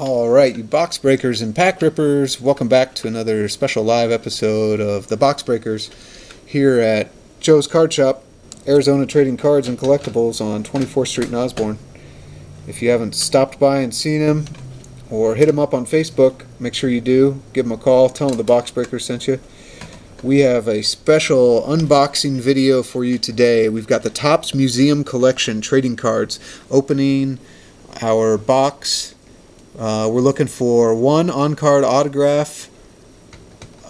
Alright, you box breakers and pack rippers, welcome back to another special live episode of the Box Breakers here at Joe's Card Shop, Arizona Trading Cards and Collectibles on 24th Street in Osborne. If you haven't stopped by and seen him or hit him up on Facebook, make sure you do. Give him a call, tell him the Box Breakers sent you. We have a special unboxing video for you today. We've got the Topps Museum Collection trading cards opening our box. We're looking for one on-card autograph,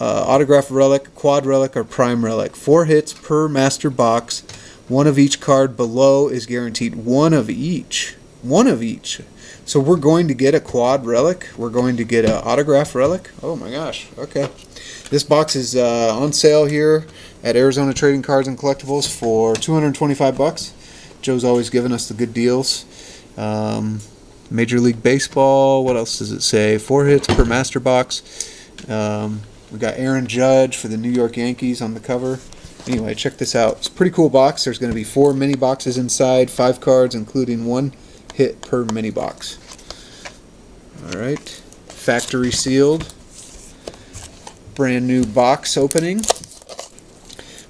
Autograph Relic, Quad Relic, or Prime Relic. 4 hits per master box. One of each card below is guaranteed. One of each. One of each. So we're going to get a Quad Relic. We're going to get an Autograph Relic. Oh my gosh. Okay. This box is on sale here at Arizona Trading Cards and Collectibles for $225. Joe's always giving us the good deals. Major League Baseball, what else does it say? 4 hits per master box. We got Aaron Judge for the New York Yankees on the cover. Anyway, check this out. It's a pretty cool box. There's going to be 4 mini boxes inside, 5 cards, including 1 hit per mini box. Alright, factory sealed. Brand new box opening.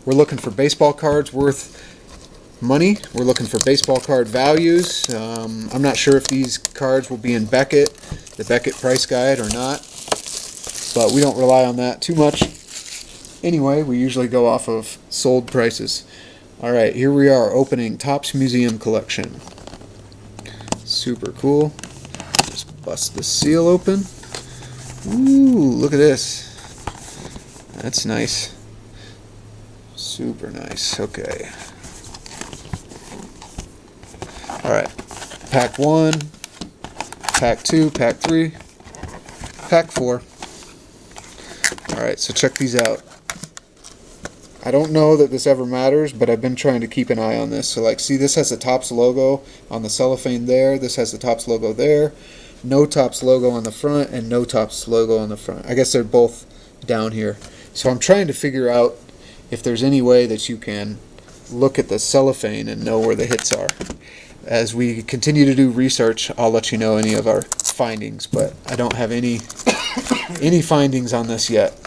We're looking for baseball cards worth money. We're looking for baseball card values. I'm not sure if these cards will be in Beckett, the Beckett price guide, or not, but we don't rely on that too much. Anyway, we usually go off of sold prices. Alright, here we are opening Topps Museum Collection. Super cool. Just bust the seal open. Ooh, look at this. That's nice. Super nice. Okay. Alright, pack 1, pack 2, pack 3, pack 4. Alright, so check these out. I don't know that this ever matters, but I've been trying to keep an eye on this. So like, see, this has the Topps logo on the cellophane there. This has the Topps logo there. No Topps logo on the front and no Topps logo on the front. I guess they're both down here. So I'm trying to figure out if there's any way that you can look at the cellophane and know where the hits are. As we continue to do research, I'll let you know any of our findings, but I don't have any findings on this yet.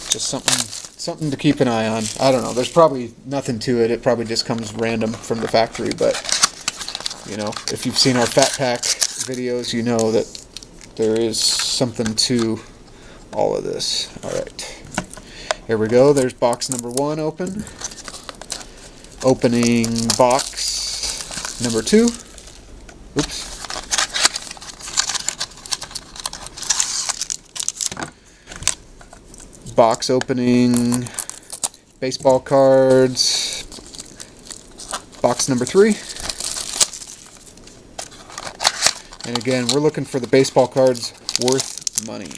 Just something to keep an eye on. I don't know. There's probably nothing to it. It probably just comes random from the factory, but you know, if you've seen our Fat Pack videos, you know that there is something to all of this. All right. Here we go. There's box number 1 open. Opening box number 2. Oops. Box opening. Baseball cards. Box number 3. And again, we're looking for the baseball cards worth money.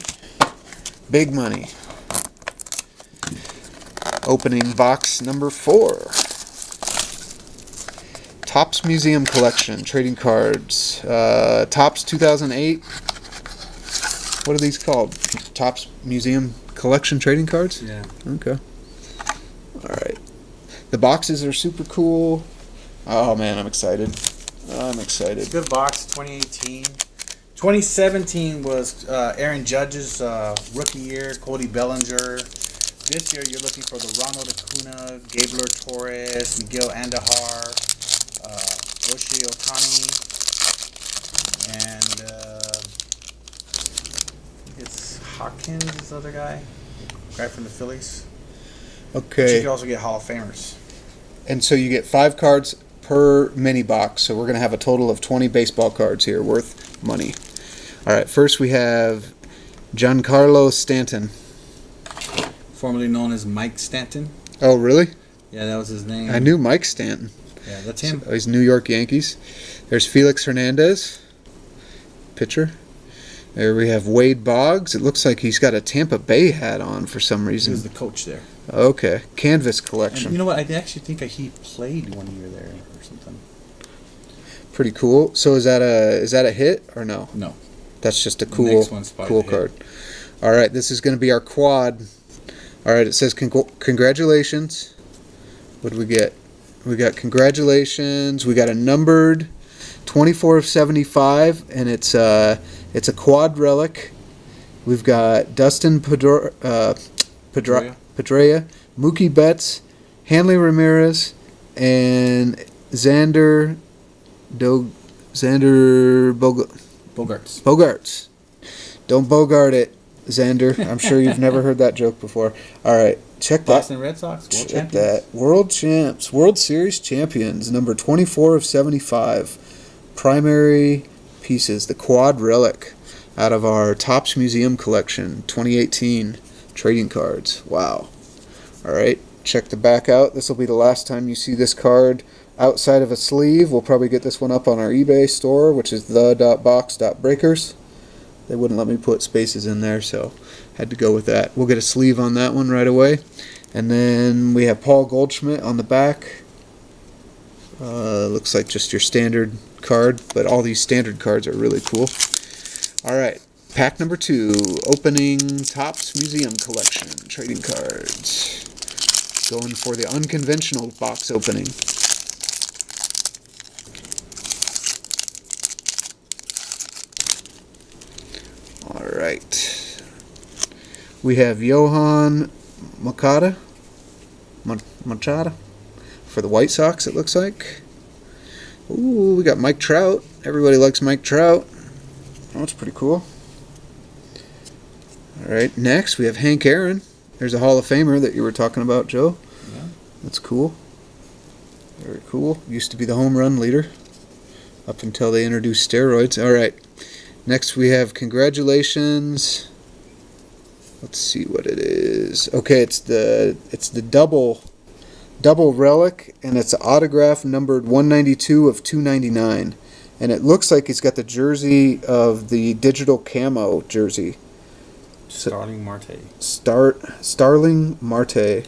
Big money. Opening box number 4. Topps Museum Collection trading cards. Topps 2008. What are these called? Topps Museum Collection trading cards? Yeah. Okay. Alright. The boxes are super cool. Oh man, I'm excited. I'm excited. Good box, 2018. 2017 was Aaron Judge's rookie year, Cody Bellinger. This year you're looking for the Ronald Acuna, Gabriel Torres, Miguel Andujar, Oshie Ohtani, and it's Hawkins, this other guy from the Phillies. Okay. But you can also get Hall of Famers. And so you get 5 cards per mini box, so we're going to have a total of 20 baseball cards here worth money. Alright, first we have Giancarlo Stanton. Formerly known as Mike Stanton. Oh, really? Yeah, that was his name. I knew Mike Stanton. Yeah, that's him. So he's New York Yankees. There's Felix Hernandez, pitcher. There we have Wade Boggs. It looks like he's got a Tampa Bay hat on for some He reason. was the coach there. Okay, Canvas collection. And you know what? I actually think he played 1 year there or something. Pretty cool. So is that a hit or no? No. That's just a The cool next one's probably the card. All right, this is going to be our quad. All right, it says congratulations. What do we get? We got congratulations. We got a numbered 24 of 75, and it's a quad relic. We've got Dustin Pedroia, Mookie Betts, Hanley Ramirez, and Xander Bogarts. Don't bogart it, Xander. I'm sure you've never heard that joke before. All right, check that. Boston Red Sox, world check champions. that. World champs, World Series champions, number 24 of 75. Primary pieces, the Quad Relic, out of our Topps Museum collection, 2018 trading cards. Wow. All right, check the back out. This will be the last time you see this card outside of a sleeve. We'll probably get this one up on our eBay store, which is the.box.breakers. They wouldn't let me put spaces in there, so had to go with that. We'll get a sleeve on that one right away. And then we have Paul Goldschmidt on the back. Looks like just your standard card, but all these standard cards are really cool. All right, pack number 2, opening Topps Museum collection trading cards. Going for the unconventional box opening. All right, we have Yohan Machado for the White Sox, it looks like. Ooh, we got Mike Trout. Everybody likes Mike Trout. Oh, that's pretty cool. All right, next we have Hank Aaron. There's a Hall of Famer that you were talking about, Joe. Yeah. That's cool. Very cool. Used to be the home run leader up until they introduced steroids. All right, next we have congratulations. Let's see what it is. Okay, it's the double relic, and it's autograph numbered 192 of 299, and it looks like he's got the jersey of the digital camo jersey. Starling Marte. Starling Marte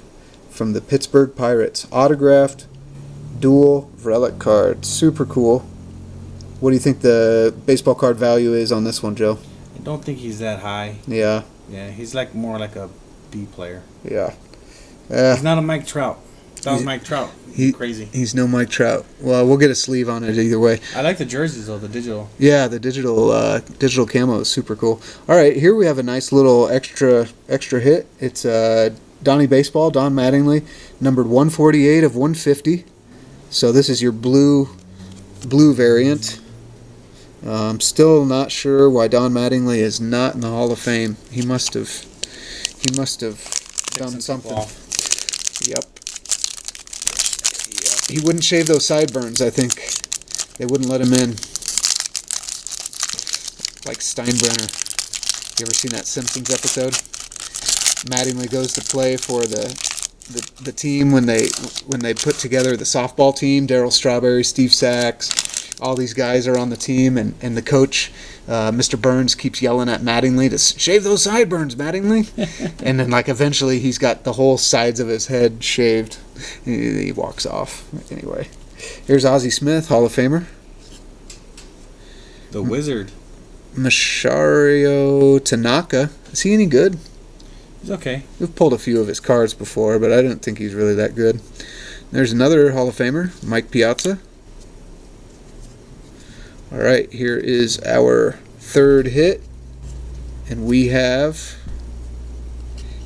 from the Pittsburgh Pirates, autographed dual relic card. Super cool. What do you think the baseball card value is on this one, Joe? I don't think he's that high. Yeah. Yeah, he's like more like a B player. Yeah. He's not a Mike Trout. That was Mike Trout. Crazy. He's no Mike Trout. Well, we'll get a sleeve on it either way. I like the jerseys though, the digital. Yeah, the digital camo is super cool. All right, here we have a nice little extra hit. It's Donnie Baseball, Don Mattingly, numbered 148 of 150. So this is your blue variant. I'm still not sure why Don Mattingly is not in the Hall of Fame. He must have done something. Yep. He wouldn't shave those sideburns, I think. They wouldn't let him in. Like Steinbrenner. You ever seen that Simpsons episode? Mattingly goes to play for the team when they put together the softball team. Darryl Strawberry, Steve Sachs, all these guys are on the team, and the coach, Mr. Burns, keeps yelling at Mattingly to shave those sideburns, Mattingly. And then eventually he's got the whole sides of his head shaved. He walks off. Anyway, here's Ozzie Smith, Hall of Famer. The Wizard. Mashario Tanaka. Is he any good? He's okay. We've pulled a few of his cards before, but I didn't think he's really that good. There's another Hall of Famer, Mike Piazza. All right, here is our third hit, and we have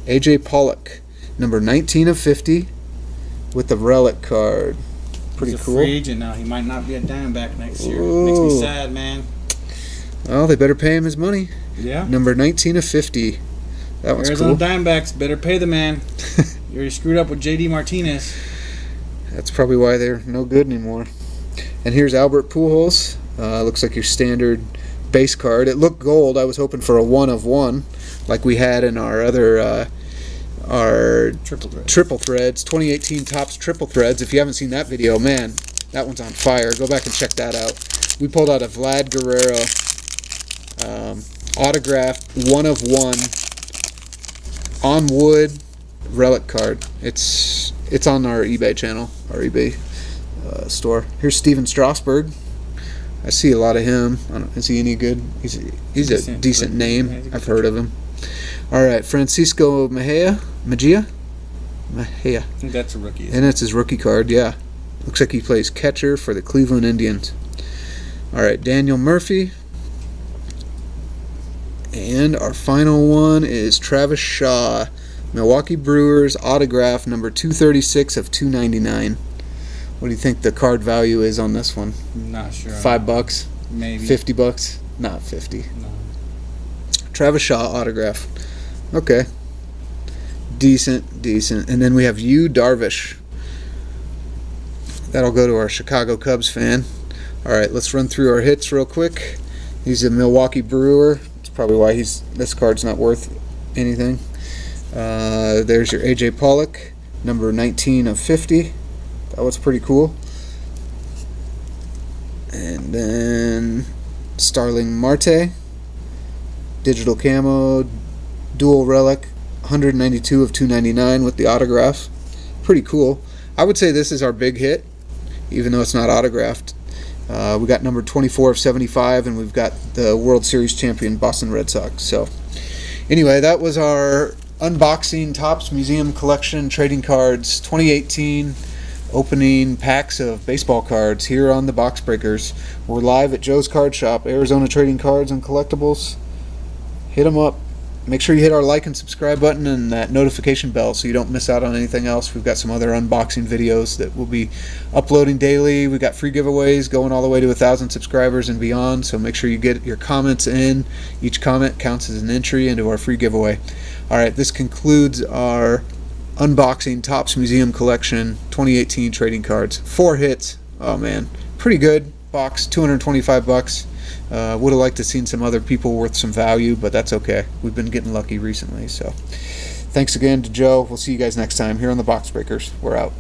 A.J. Pollock, number 19 of 50, with the relic card. Pretty He's a cool. Free agent now. He might not be a Diamondback next year. Ooh. Makes me sad, man. Well, they better pay him his money. Yeah. Number 19 of 50. That one's Arizona cool. Diamondbacks better pay the man. You're screwed up with J.D. Martinez. That's probably why they're no good anymore. And here's Albert Pujols. Looks like your standard base card. It looked gold. I was hoping for a 1 of 1, like we had in our other our triple threads 2018 Topps triple threads. If you haven't seen that video, man, that one's on fire. Go back and check that out. We pulled out a Vlad Guerrero autographed 1 of 1 on wood relic card. It's on our eBay channel, our eBay store. Here's Steven Strasburg. I see a lot of him. Is he any good? He's a decent name. Yeah, I've heard of him. All right, Francisco Mejia. I think that's a rookie. And that's his rookie card, yeah. Looks like he plays catcher for the Cleveland Indians. Alright, Daniel Murphy. And our final one is Travis Shaw, Milwaukee Brewers autograph number 236 of 299. What do you think the card value is on this one? Not sure. $5? Maybe. $50? Not 50. No. Travis Shaw autograph. Okay. Decent. And then we have Yu Darvish. That'll go to our Chicago Cubs fan. Alright, let's run through our hits real quick. He's a Milwaukee Brewer. That's probably why this card's not worth anything. There's your AJ Pollock, number 19 of 50. That was pretty cool. And then Starling Marte, digital camo, dual relic, 192 of 299 with the autograph. Pretty cool. I would say this is our big hit, even though it's not autographed. We got number 24 of 75, and we've got the World Series champion Boston Red Sox. So anyway, that was our unboxing Topps Museum Collection trading cards 2018 opening packs of baseball cards here on the Box Breakers. We're live at Joe's Card Shop, Arizona Trading Cards and Collectibles. Hit them up. Make sure you hit our like and subscribe button and that notification bell so you don't miss out on anything else. We've got some other unboxing videos that we'll be uploading daily. We've got free giveaways going all the way to 1,000 subscribers and beyond, so make sure you get your comments in. Each comment counts as an entry into our free giveaway. Alright, this concludes our unboxing Topps Museum Collection 2018 trading cards. 4 hits. Oh man, pretty good box. $225. Would have liked to seen some other people worth some value, but that's okay. We've been getting lucky recently. So thanks again to Joe. We'll see you guys next time here on the Box Breakers. We're out.